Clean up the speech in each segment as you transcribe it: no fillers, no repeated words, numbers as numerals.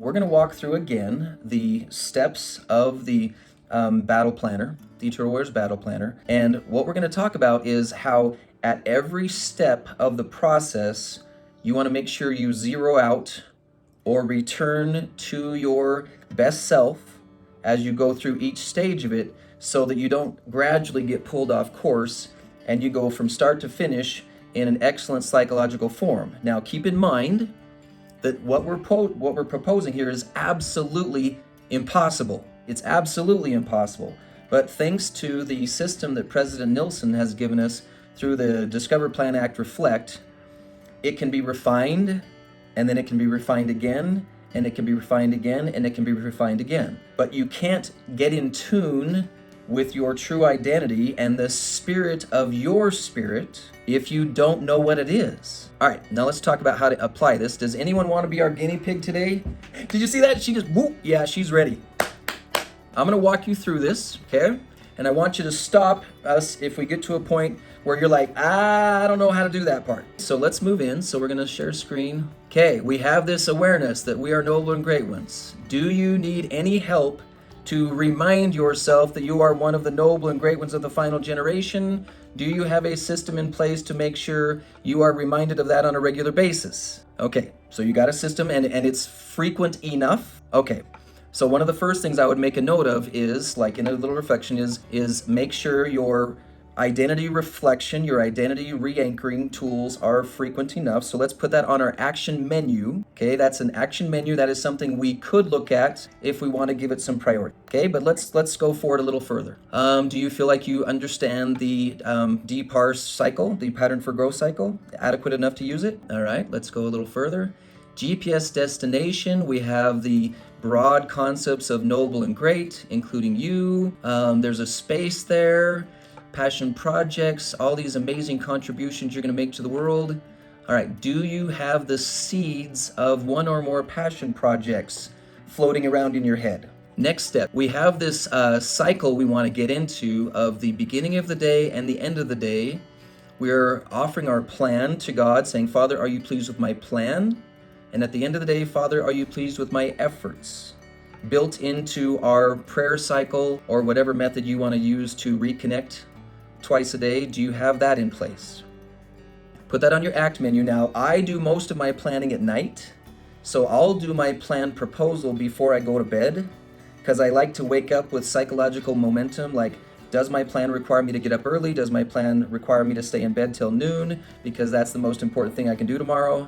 We're going to walk through again the steps of the battle planner, the Turtle Warriors battle planner. And what we're going to talk about is how at every step of the process, you want to make sure you zero out or return to your best self as you go through each stage of it, so that you don't gradually get pulled off course and you go from start to finish in an excellent psychological form. Now, keep in mind that what we're proposing here is absolutely impossible. It's absolutely impossible. But thanks to the system that President Nilsson has given us through the Discover, Plan, Act, Reflect, it can be refined, and then it can be refined again, and it can be refined again, and it can be refined again. But you can't get in tune with your true identity and the spirit of your spirit if you don't know what it is. All right, now let's talk about how to apply this. Does anyone want to be our guinea pig today? Did you see that? She just, whoop, yeah, she's ready. I'm gonna walk you through this, okay? And I want you to stop us if we get to a point where you're like, I don't know how to do that part. So let's move in. So we're gonna share screen. Okay, we have this awareness that we are noble and great ones. Do you need any help to remind yourself that you are one of the noble and great ones of the final generation? Do you have a system in place to make sure you are reminded of that on a regular basis? Okay, so you got a system and it's frequent enough. Okay, so one of the first things I would make a note of is, like in a little reflection, is make sure your identity reflection, your identity re-anchoring tools are frequent enough. So let's put that on our action menu. Okay, that's an action menu. That is something we could look at if we want to give it some priority. Okay, but let's go forward a little further. Do you feel like you understand the DPAR cycle, the pattern for growth cycle, adequate enough to use it? All right, let's go a little further. GPS destination, we have the broad concepts of noble and great, including you. There's a space there. Passion projects, all these amazing contributions you're going to make to the world. All right, do you have the seeds of one or more passion projects floating around in your head? Next step, we have this cycle we want to get into of the beginning of the day and the end of the day. We're offering our plan to God, saying, Father, are you pleased with my plan? And at the end of the day, Father, are you pleased with my efforts? Built into our prayer cycle, or whatever method you want to use to reconnect twice a day, do you have that in place? Put that on your act menu. Now, I do most of my planning at night, so I'll do my plan proposal before I go to bed, because I like to wake up with psychological momentum, like, does my plan require me to get up early? Does my plan require me to stay in bed till noon? Because that's the most important thing I can do tomorrow.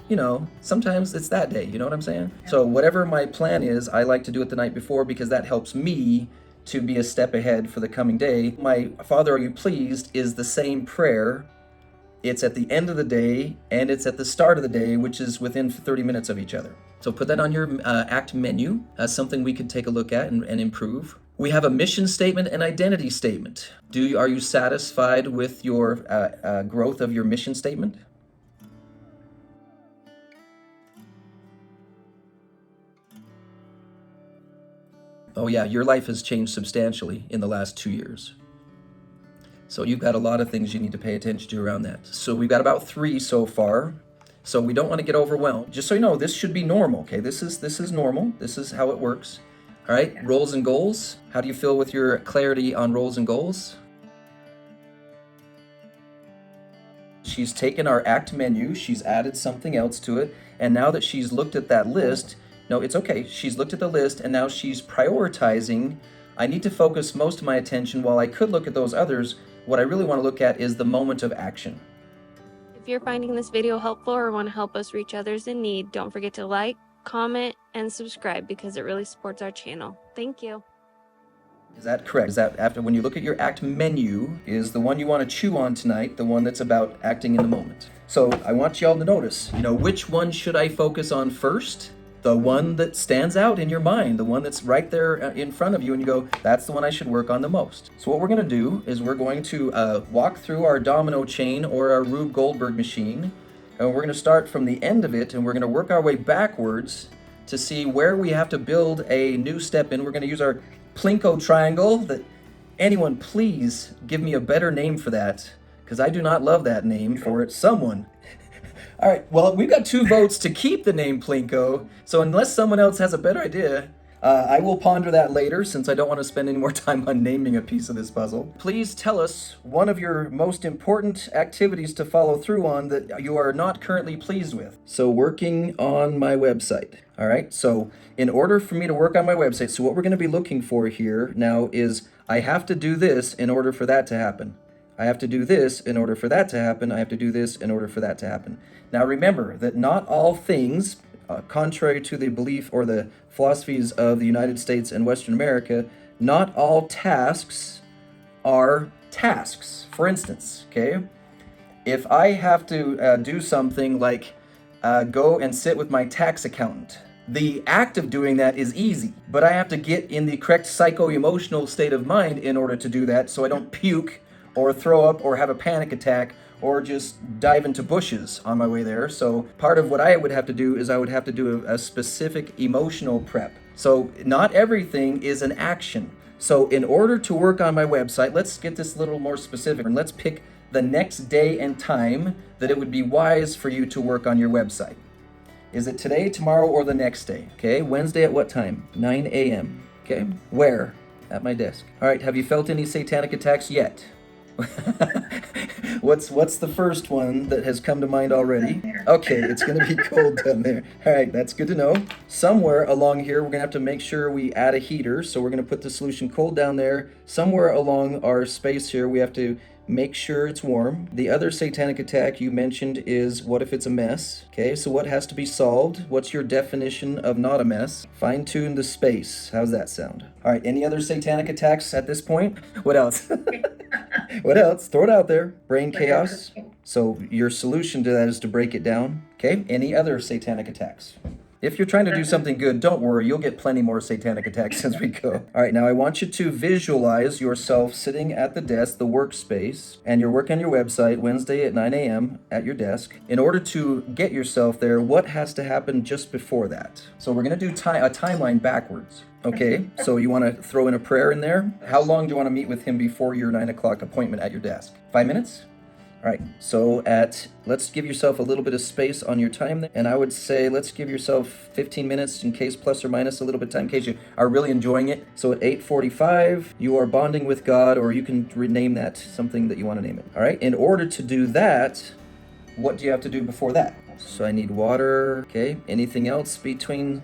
You know, sometimes it's that day, you know what I'm saying? So whatever my plan is, I like to do it the night before, because that helps me to be a step ahead for the coming day. My Father, are you pleased is the same prayer. It's at the end of the day and it's at the start of the day, which is within 30 minutes of each other. So put that on your act menu as something we could take a look at and improve. We have a mission statement and identity statement. Are you satisfied with your growth of your mission statement? Oh yeah, your life has changed substantially in the last 2 years. So you've got a lot of things you need to pay attention to around that. So we've got about 3 so far. So we don't want to get overwhelmed. Just so you know, this should be normal, okay? This is normal. This is how it works. All right, roles and goals. How do you feel with your clarity on roles and goals? She's taken our act menu, she's added something else to it, and now that she's looked at that list, no, it's okay. She's looked at the list and now she's prioritizing. I need to focus most of my attention. While I could look at those others, what I really want to look at is the moment of action. If you're finding this video helpful or want to help us reach others in need, don't forget to like, comment, and subscribe, because it really supports our channel. Thank you. Is that correct? Is that after, when you look at your act menu, is the one you want to chew on tonight, the one that's about acting in the moment? So I want y'all to notice, which one should I focus on first? The one that stands out in your mind, the one that's right there in front of you, and you go, that's the one I should work on the most. So what we're going to do is we're going to walk through our domino chain or our Rube Goldberg machine, and we're going to start from the end of it, and we're going to work our way backwards to see where we have to build a new step in. We're going to use our Plinko triangle. That anyone please give me a better name for that, because I do not love that name for it. Someone. All right, well, we've got 2 votes to keep the name Plinko, so unless someone else has a better idea, I will ponder that later since I don't want to spend any more time on naming a piece of this puzzle. Please tell us one of your most important activities to follow through on that you are not currently pleased with. So working on my website. All right, so in order for me to work on my website, so what we're going to be looking for here now is I have to do this in order for that to happen. I have to do this in order for that to happen. I have to do this in order for that to happen. Now remember that not all things, contrary to the belief or the philosophies of the United States and Western America, not all tasks are tasks. For instance, okay, if I have to do something like go and sit with my tax accountant, the act of doing that is easy, but I have to get in the correct psycho-emotional state of mind in order to do that so I don't puke or throw up or have a panic attack or just dive into bushes on my way there. So part of what I would have to do is I would have to do a specific emotional prep. So not everything is an action. So in order to work on my website, let's get this a little more specific and let's pick the next day and time that it would be wise for you to work on your website. Is it today, tomorrow, or the next day? Okay, Wednesday at what time? 9 a.m. Okay, where? At my desk. All right, have you felt any satanic attacks yet? What's the first one that has come to mind already? Okay, it's gonna be cold down there. All right, that's good to know. Somewhere along here, we're gonna have to make sure we add a heater. So we're gonna put the solution cold down there. Somewhere along our space here, we have to make sure it's warm. The other satanic attack you mentioned is what if it's a mess? Okay, so what has to be solved? What's your definition of not a mess? Fine tune the space. How's that sound? All right, any other satanic attacks at this point? What else? What else? Throw it out there. Brain chaos. So your solution to that is to break it down. Okay, any other satanic attacks? If you're trying to do something good, don't worry, you'll get plenty more satanic attacks as we go. All right, now I want you to visualize yourself sitting at the desk, the workspace, and you're working on your website Wednesday at 9 a.m. at your desk. In order to get yourself there, what has to happen just before that? So we're gonna do a timeline backwards. Okay, so you wanna throw in a prayer in there? How long do you wanna meet with him before your 9 o'clock appointment at your desk? 5 minutes? All right, so let's give yourself a little bit of space on your time there. And I would say let's give yourself 15 minutes in case plus or minus a little bit of time in case you are really enjoying it. So at 8:45, you are bonding with God, or you can rename that something that you want to name it. All right, in order to do that, what do you have to do before that? So I need water, okay? Anything else between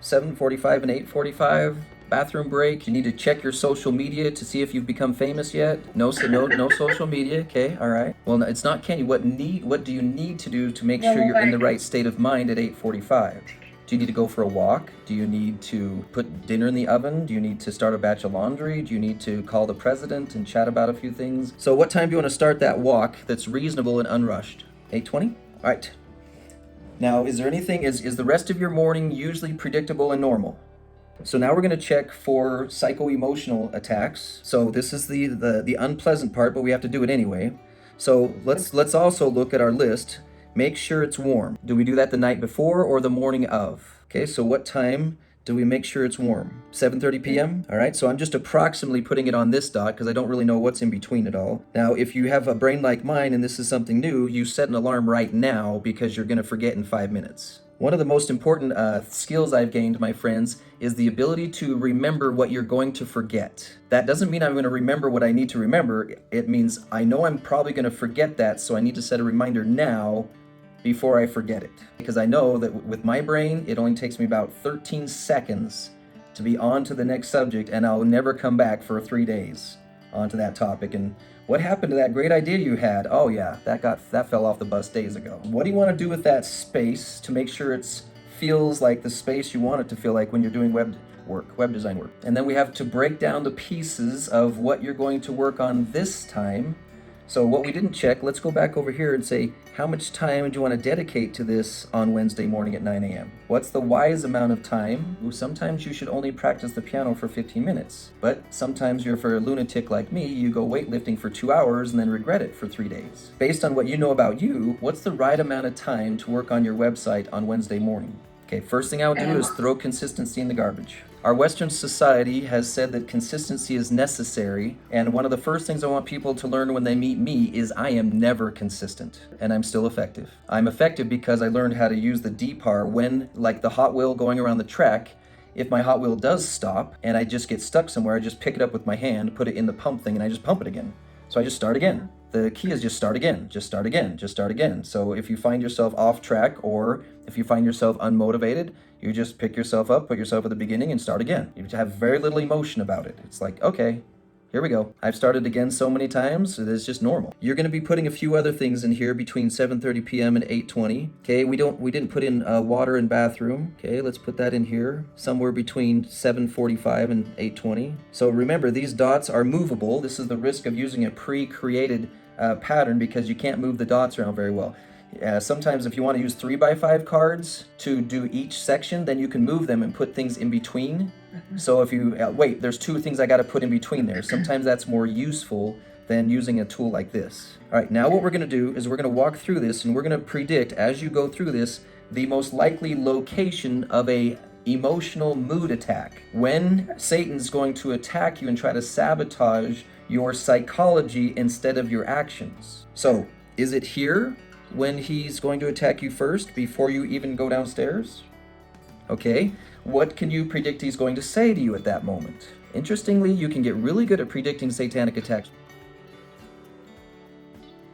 7:45 and 8:45? Bathroom break. You need to check your social media to see if you've become famous yet. No social media. Okay, all right. Well, no, it's not can you. What do you need to do to make sure you're in the right state of mind at 8:45? Do you need to go for a walk? Do you need to put dinner in the oven? Do you need to start a batch of laundry? Do you need to call the president and chat about a few things? So what time do you want to start that walk that's reasonable and unrushed? 8:20? All right. Now, is there anything, is the rest of your morning usually predictable and normal? So now we're going to check for psycho-emotional attacks. So this is the unpleasant part, but we have to do it anyway. So let's also look at our list. Make sure it's warm. Do we do that the night before or the morning of? Okay, so what time do we make sure it's warm? 7:30 p.m.? All right, so I'm just approximately putting it on this dot because I don't really know what's in between it all. Now, if you have a brain like mine and this is something new, you set an alarm right now because you're going to forget in 5 minutes. One of the most important skills I've gained, my friends, is the ability to remember what you're going to forget. That doesn't mean I'm going to remember what I need to remember. It means I know I'm probably going to forget that, so I need to set a reminder now before I forget it. Because I know that with my brain, it only takes me about 13 seconds to be on to the next subject, and I'll never come back for 3 days onto that topic. And what happened to that great idea you had? Oh yeah, that fell off the bus days ago. What do you want to do with that space to make sure it feels like the space you want it to feel like when you're doing web design work? And then we have to break down the pieces of what you're going to work on this time. So what we didn't check, let's go back over here and say, how much time do you want to dedicate to this on Wednesday morning at 9 a.m.? What's the wise amount of time? Ooh, sometimes you should only practice the piano for 15 minutes. But sometimes you're for a lunatic like me, you go weightlifting for 2 hours and then regret it for 3 days. Based on what you know about you, what's the right amount of time to work on your website on Wednesday morning? Okay, first thing I would do is throw consistency in the garbage. Our Western society has said that consistency is necessary, and one of the first things I want people to learn when they meet me is I am never consistent, and I'm still effective. I'm effective because I learned how to use the depar when, like the Hot Wheel going around the track, if my Hot Wheel does stop and I just get stuck somewhere, I just pick it up with my hand, put it in the pump thing, and I just pump it again. So I just start again. The key is just start again, just start again, just start again. So if you find yourself off track or if you find yourself unmotivated, you just pick yourself up, put yourself at the beginning and start again. You have very little emotion about it. It's like, okay, here we go. I've started again so many times, it's just normal. You're gonna be putting a few other things in here between 7:30 p.m. and 8:20. Okay, we didn't put in water and bathroom. Okay, let's put that in here. Somewhere between 7:45 and 8:20. So remember, these dots are movable. This is the risk of using a pre-created pattern because you can't move the dots around very well. Sometimes if you want to use 3x5 cards to do each section, then you can move them and put things in between. So if you, wait, there's two things I got to put in between there. Sometimes that's more useful than using a tool like this. All right, now what we're going to do is we're going to walk through this and we're going to predict as you go through this, the most likely location of a emotional mood attack. When Satan's going to attack you and try to sabotage your psychology instead of your actions. So is it here when he's going to attack you first before you even go downstairs? Okay, what can you predict he's going to say to you at that moment? Interestingly, you can get really good at predicting satanic attacks.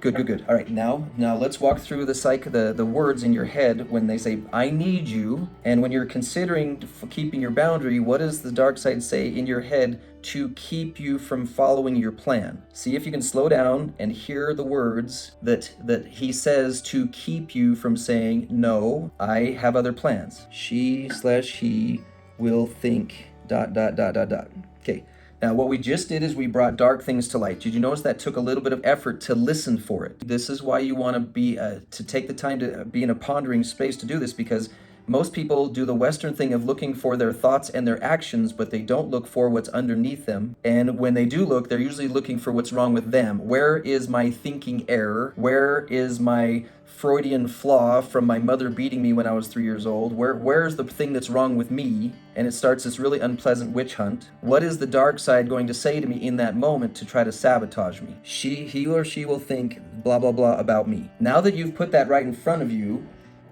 Good. All right, now let's walk through the words in your head when they say, I need you. And when you're considering keeping your boundary, what does the dark side say in your head to keep you from following your plan? See if you can slow down and hear the words that he says to keep you from saying, no, I have other plans. She/he will think ... Okay. Now, what we just did is we brought dark things to light. Did you notice that took a little bit of effort to listen for it? This is why you want to be to take the time to be in a pondering space to do this, because most people do the Western thing of looking for their thoughts and their actions, but they don't look for what's underneath them. And when they do look, they're usually looking for what's wrong with them. Where is my thinking error? Where is my Freudian flaw from my mother beating me when I was 3 years old? Where's the thing that's wrong with me? And it starts this really unpleasant witch hunt. What is the dark side going to say to me in that moment to try to sabotage me? He or she will think blah, blah, blah about me. Now that you've put that right in front of you,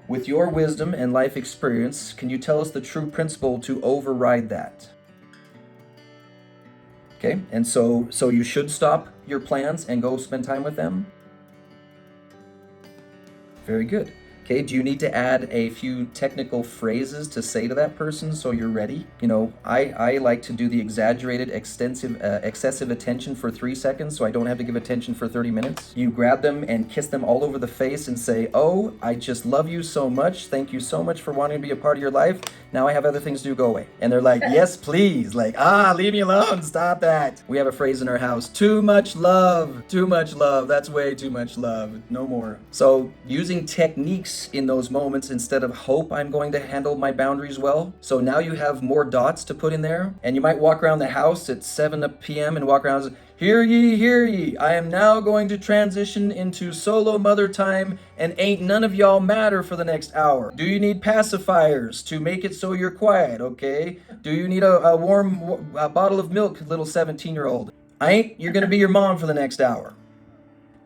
with your wisdom and life experience, can you tell us the true principle to override that? Okay, and so you should stop your plans and go spend time with them? Very good. Okay, do you need to add a few technical phrases to say to that person so you're ready? You know, I like to do the exaggerated, excessive attention for 3 seconds so I don't have to give attention for 30 minutes. You grab them and kiss them all over the face and say, oh, I just love you so much. Thank you so much for wanting to be a part of your life. Now I have other things to do, go away. And they're like, yes, please. Like, leave me alone. Stop that. We have a phrase in our house, too much love. Too much love. That's way too much love. No more. So using techniques in those moments instead of hope I'm going to handle my boundaries well. So now you have more dots to put in there, and you might walk around the house at 7 p.m. and walk around and say, hear ye, I am now going to transition into solo mother time and ain't none of y'all matter for the next hour. Do you need pacifiers to make it so you're quiet, okay? Do you need a warm bottle of milk, little 17-year-old? You're gonna be your mom for the next hour.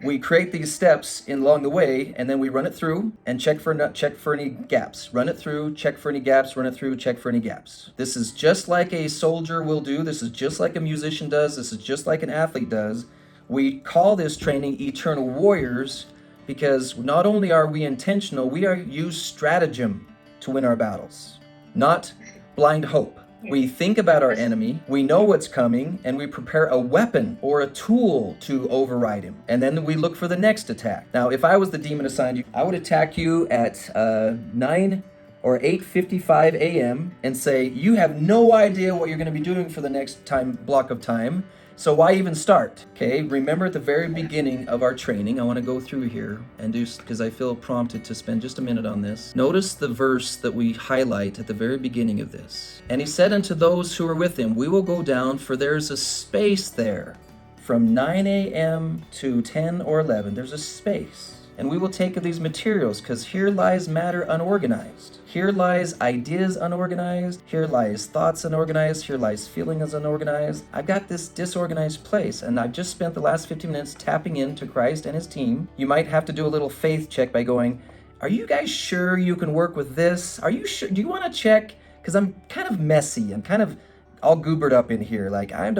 We create these steps along the way, and then we run it through and check for any gaps. Run it through, check for any gaps, run it through, check for any gaps. This is just like a soldier will do. This is just like a musician does. This is just like an athlete does. We call this training Eternal Warriors because not only are we intentional, we use stratagem to win our battles, not blind hope. We think about our enemy, we know what's coming, and we prepare a weapon or a tool to override him. And then we look for the next attack. Now, if I was the demon assigned you, I would attack you at 9 or 8:55 a.m. and say, you have no idea what you're going to be doing for the next block of time. So why even start? Okay, remember at the very beginning of our training, I want to go through here and do, because I feel prompted to spend just a minute on this. Notice the verse that we highlight at the very beginning of this. And he said unto those who were with him, we will go down, for there's a space there. From 9 a.m. to 10 or 11, there's a space. And we will take of these materials, because here lies matter unorganized. Here lies ideas unorganized, here lies thoughts unorganized, here lies feelings unorganized. I've got this disorganized place, and I've just spent the last 15 minutes tapping into Christ and his team. You might have to do a little faith check by going, are you guys sure you can work with this? Are you sure? Do you want to check? Because I'm kind of messy. I'm kind of all goobered up in here. Like, I'm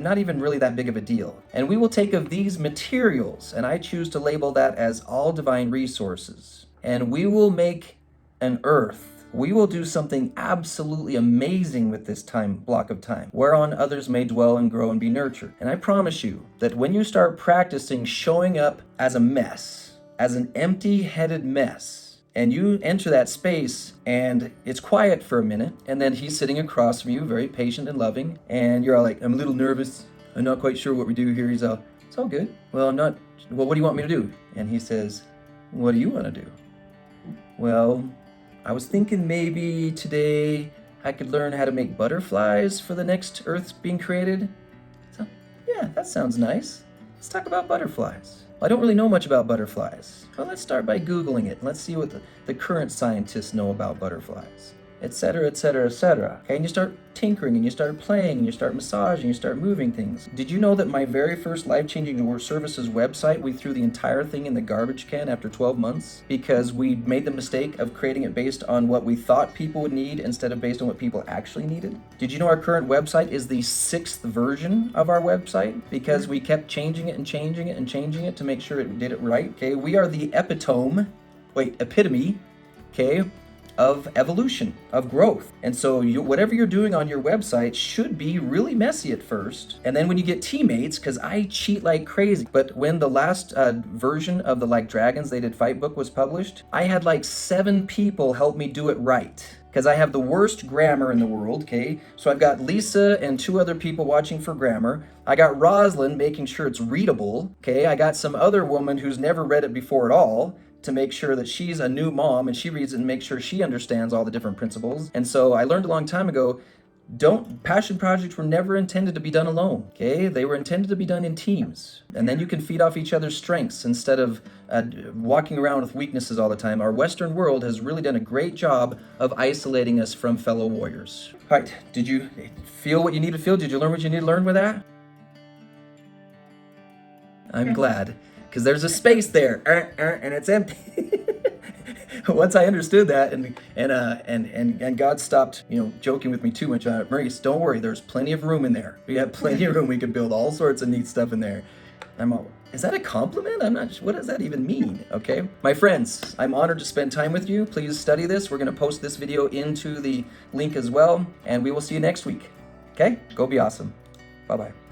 not even really that big of a deal. And we will take of these materials, and I choose to label that as all divine resources. And we will make an earth. We will do something absolutely amazing with this block of time, whereon others may dwell and grow and be nurtured. And I promise you that when you start practicing showing up as a mess, as an empty-headed mess, and you enter that space and it's quiet for a minute, and then he's sitting across from you, very patient and loving, and you're all like, I'm a little nervous, I'm not quite sure what we do here. He's all, it's all good. Well, what do you want me to do? And he says, what do you want to do? Well, I was thinking maybe today I could learn how to make butterflies for the next Earth being created. So, yeah, that sounds nice. Let's talk about butterflies. I don't really know much about butterflies. Well, let's start by Googling it. Let's see what the current scientists know about butterflies, etc., etc., etc. Okay, and you start tinkering, and you start playing, and you start massaging, you start moving things. Did you know that my very first life-changing services website, we threw the entire thing in the garbage can after 12 months because we made the mistake of creating it based on what we thought people would need instead of based on what people actually needed? Did you know our current website is the 6th version of our website because we kept changing it and changing it and changing it to make sure it did it right? Okay, we are the epitome, okay, of evolution, of growth. And so whatever you're doing on your website should be really messy at first. And then when you get teammates, because I cheat like crazy, but when the last version of the Like Dragons They Did Fight book was published, I had like 7 people help me do it right. Because I have the worst grammar in the world, okay? So I've got Lisa and 2 other people watching for grammar. I got Rosalind making sure it's readable, okay? I got some other woman who's never read it before at all to make sure that she's a new mom and she reads it and make sure she understands all the different principles. And so I learned a long time ago, passion projects were never intended to be done alone, okay? They were intended to be done in teams. And then you can feed off each other's strengths instead of walking around with weaknesses all the time. Our Western world has really done a great job of isolating us from fellow warriors. All right, did you feel what you need to feel? Did you learn what you need to learn with that? I'm glad, because there's a space there, and it's empty. Once I understood that, and God stopped, joking with me too much on it. Maurice, don't worry, there's plenty of room in there. We have plenty of room. We can build all sorts of neat stuff in there. Is that a compliment? I'm not sure. What does that even mean? Okay, my friends, I'm honored to spend time with you. Please study this. We're going to post this video into the link as well, and we will see you next week. Okay, go be awesome. Bye-bye.